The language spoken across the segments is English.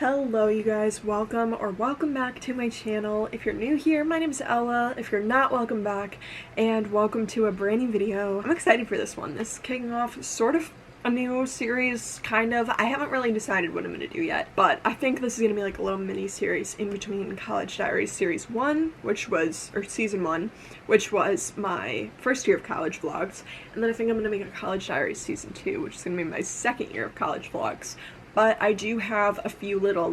Hello you guys, welcome back to my channel. If you're new here, my name is Ella. If you're not, welcome back, and welcome to a brand new video. I'm excited for this one. This is kicking off sort of a new series, kind of. I haven't really decided what I'm going to do yet, but I think this is going to be like a little mini series in between College Diaries Series 1, or Season 1, which was my first year of college vlogs, and then I think I'm going to make a College Diaries Season 2, which is going to be my second year of college vlogs. But I do have a few little,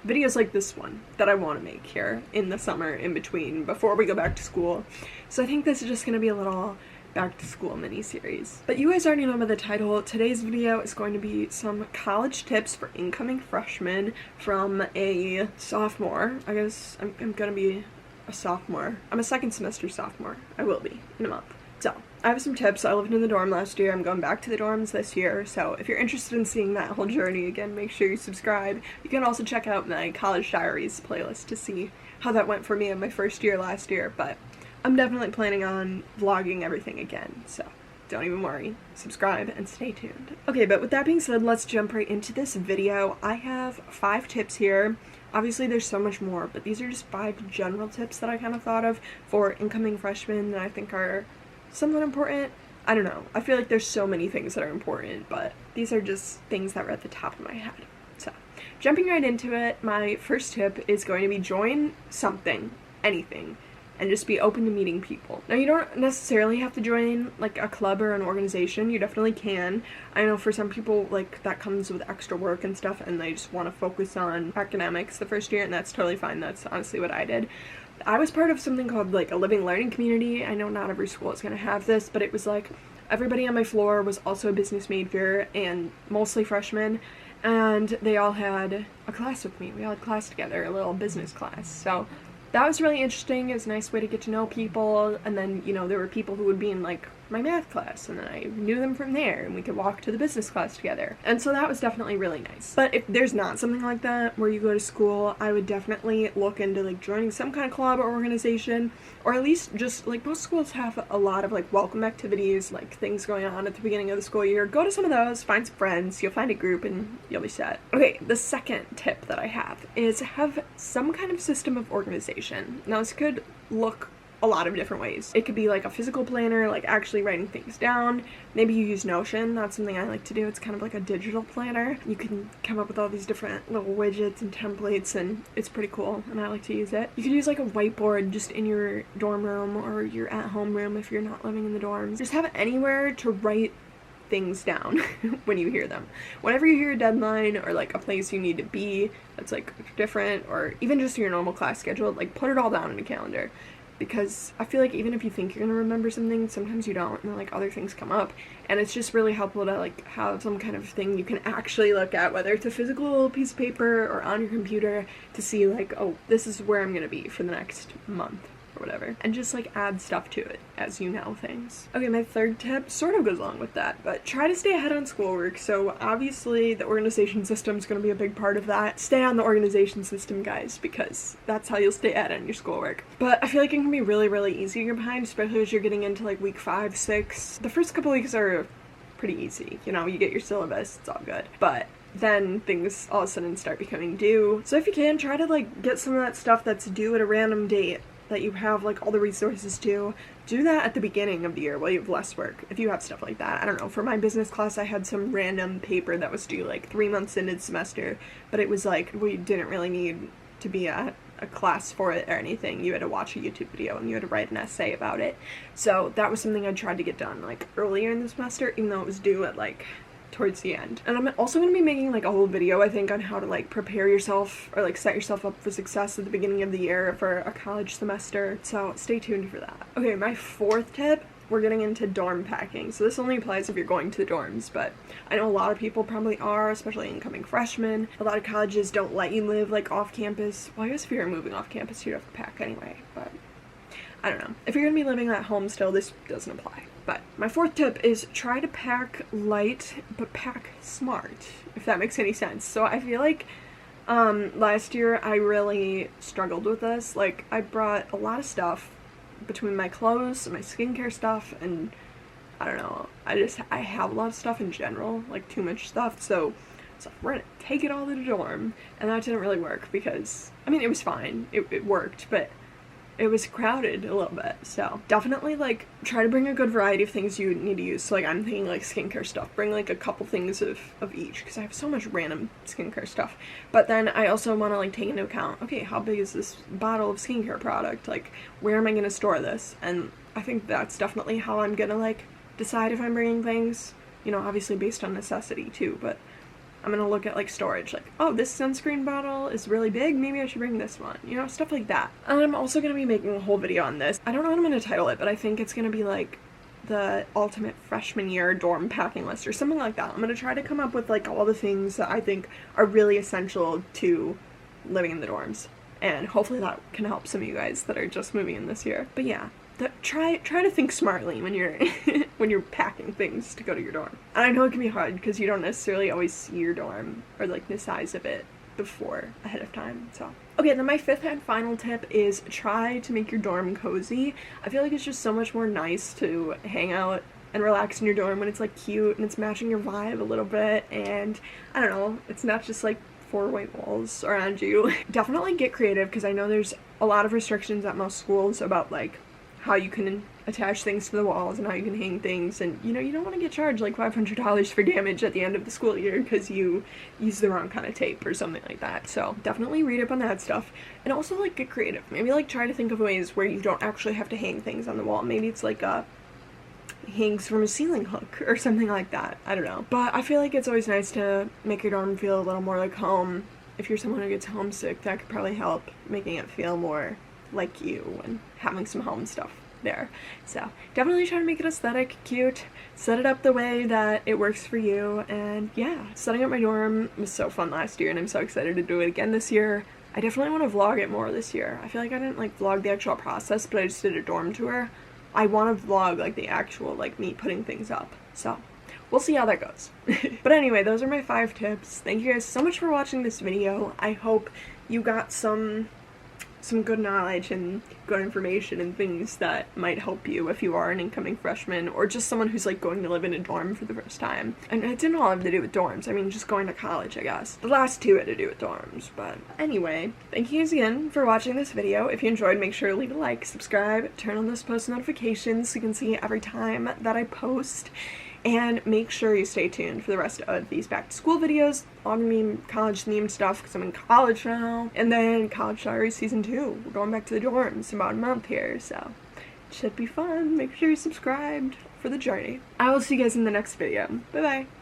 videos like this one that I want to make here in the summer in between before we go back to school. So I think this is just going to be a little back to school mini-series. But you guys already know by the title, today's video is going to be some college tips for incoming freshmen from a sophomore. I guess I'm going to be a sophomore. I'm a second semester sophomore. I will be in a month. So, I have some tips. I lived in the dorm last year. I'm going back to the dorms this year, so if you're interested in seeing that whole journey again, make sure you subscribe. You can also check out my College Diaries playlist to see how that went for me in my first year last year, but I'm definitely planning on vlogging everything again, so don't even worry. Subscribe and stay tuned. Okay, but with that being said, let's jump right into this video. I have 5 tips here. Obviously there's so much more, but these are just 5 general tips that I kind of thought of for incoming freshmen that I think are somewhat important. I don't know. I feel like there's so many things that are important, but these are just things that were at the top of my head. So, jumping right into it, my first tip is going to be join something, anything, and just be open to meeting people. Now, you don't necessarily have to join, like, a club or an organization. You definitely can. I know for some people, like, that comes with extra work and stuff, and they just want to focus on academics the first year, and that's totally fine. That's honestly what I did. I was part of something called, like, a living learning community. I know not every school is going to have this, but it was, like, everybody on my floor was also a business major, and mostly freshmen, and they all had a class with me. We all had class together, a little business class, so that was really interesting. It was a nice way to get to know people, and then, you know, there were people who would be in, like, my math class, and then I knew them from there, and we could walk to the business class together, and so that was definitely really nice. But if there's not something like that where you go to school, I would definitely look into, like, joining some kind of club or organization, or at least just, like, most schools have a lot of, like, welcome activities, like, things going on at the beginning of the school year. Go to some of those, find some friends, you'll find a group, and you'll be set. Okay, the second tip that I have is have some kind of system of organization. Now, this could look a lot of different ways. It could be like a physical planner, like actually writing things down. Maybe you use Notion. That's something I like to do. It's kind of like a digital planner. You can come up with all these different little widgets and templates, and it's pretty cool, and I like to use it. You could use like a whiteboard just in your dorm room or your at-home room if you're not living in the dorms. Just have it anywhere to write things down when you hear them. Whenever you hear a deadline or like a place you need to be that's like different, or even just your normal class schedule, like put it all down in a calendar. Because I feel like even if you think you're gonna remember something, sometimes you don't, and like other things come up, and it's just really helpful to like have some kind of thing you can actually look at, whether it's a physical piece of paper or on your computer, to see like, oh, this is where I'm gonna be for the next month or whatever, and just like add stuff to it as you know things. Okay, my third tip sort of goes along with that, but try to stay ahead on schoolwork. So obviously the organization system is going to be a big part of that. Stay on the organization system, guys, because that's how you'll stay ahead on your schoolwork. But I feel like it can be really, really easy to get behind, especially as you're getting into like week 5, 6. The first couple weeks are pretty easy, you know, you get your syllabus, it's all good, but then things all of a sudden start becoming due. So if you can, try to like get some of that stuff that's due at a random date that you have like all the resources to. Do that at the beginning of the year while you have less work, if you have stuff like that. I don't know, for my business class I had some random paper that was due like 3 months into the semester, but it was like we didn't really need to be at a class for it or anything. You had to watch a YouTube video and you had to write an essay about it. So that was something I tried to get done like earlier in the semester, even though it was due at like towards the end. And I'm also going to be making like a whole video, I think, on how to like prepare yourself or like set yourself up for success at the beginning of the year for a college semester, so stay tuned for that. Okay, my fourth tip, we're getting into dorm packing. So this only applies if you're going to the dorms, but I know a lot of people probably are, especially incoming freshmen. A lot of colleges don't let you live like off campus. Well, I guess if you're moving off campus you'd have to pack anyway, but I don't know. If you're going to be living at home still, this doesn't apply. But my fourth tip is try to pack light, but pack smart, if that makes any sense. So I feel like last year I really struggled with this. Like, I brought a lot of stuff between my clothes and my skincare stuff, and I don't know, I have a lot of stuff in general, like too much stuff, so So we're gonna take it all to the dorm. And that didn't really work because, I mean, it was fine. It worked, but it was crowded a little bit. So definitely like try to bring a good variety of things you need to use. So like I'm thinking like skincare stuff, bring like a couple things of each because I have so much random skincare stuff. But then I also want to like take into account, okay, how big is this bottle of skincare product? Like where am I going to store this? And I think that's definitely how I'm gonna like decide if I'm bringing things, you know, obviously based on necessity too, but I'm gonna look at like storage, like, oh, this sunscreen bottle is really big, maybe I should bring this one, you know, stuff like that. And I'm also gonna be making a whole video on this. I don't know what I'm gonna title it, but I think it's gonna be like the ultimate freshman year dorm packing list or something like that. I'm gonna try to come up with like all the things that I think are really essential to living in the dorms, and hopefully that can help some of you guys that are just moving in this year. But yeah, try to think smartly when you're when you're packing things to go to your dorm. And I know it can be hard because you don't necessarily always see your dorm or like the size of it before ahead of time. So okay, then my fifth and final tip is try to make your dorm cozy. I feel like it's just so much more nice to hang out and relax in your dorm when it's like cute and it's matching your vibe a little bit, and I don't know, it's not just like four white walls around you. Definitely get creative because I know there's a lot of restrictions at most schools about like how you can attach things to the walls and how you can hang things, and you know, you don't want to get charged like $500 for damage at the end of the school year because you use the wrong kind of tape or something like that. So definitely read up on that stuff, and also like get creative. Maybe like try to think of ways where you don't actually have to hang things on the wall. Maybe it's like hangs from a ceiling hook or something like that. I don't know, but I feel like it's always nice to make your dorm feel a little more like home. If you're someone who gets homesick, that could probably help making it feel more like you and having some home stuff there. So definitely try to make it aesthetic, cute, set it up the way that it works for you. And yeah, setting up my dorm was so fun last year and I'm so excited to do it again this year. I definitely want to vlog it more this year. I feel like I didn't like vlog the actual process, but I just did a dorm tour. I want to vlog like the actual like me putting things up. So we'll see how that goes. But anyway, those are my 5 tips. Thank you guys so much for watching this video. I hope you got some good knowledge and good information and things that might help you if you are an incoming freshman or just someone who's like going to live in a dorm for the first time. And it didn't all have to do with dorms. I mean, just going to college, I guess. The last 2 had to do with dorms, but anyway, thank you guys again for watching this video. If you enjoyed, make sure to leave a like, subscribe, turn on those post notifications so you can see every time that I post. And make sure you stay tuned for the rest of these back to school videos, on me college themed stuff because I'm in college now. And then College Diaries Season 2. We're going back to the dorms in about a month here, so it should be fun. Make sure you're subscribed for the journey. I will see you guys in the next video. Bye bye.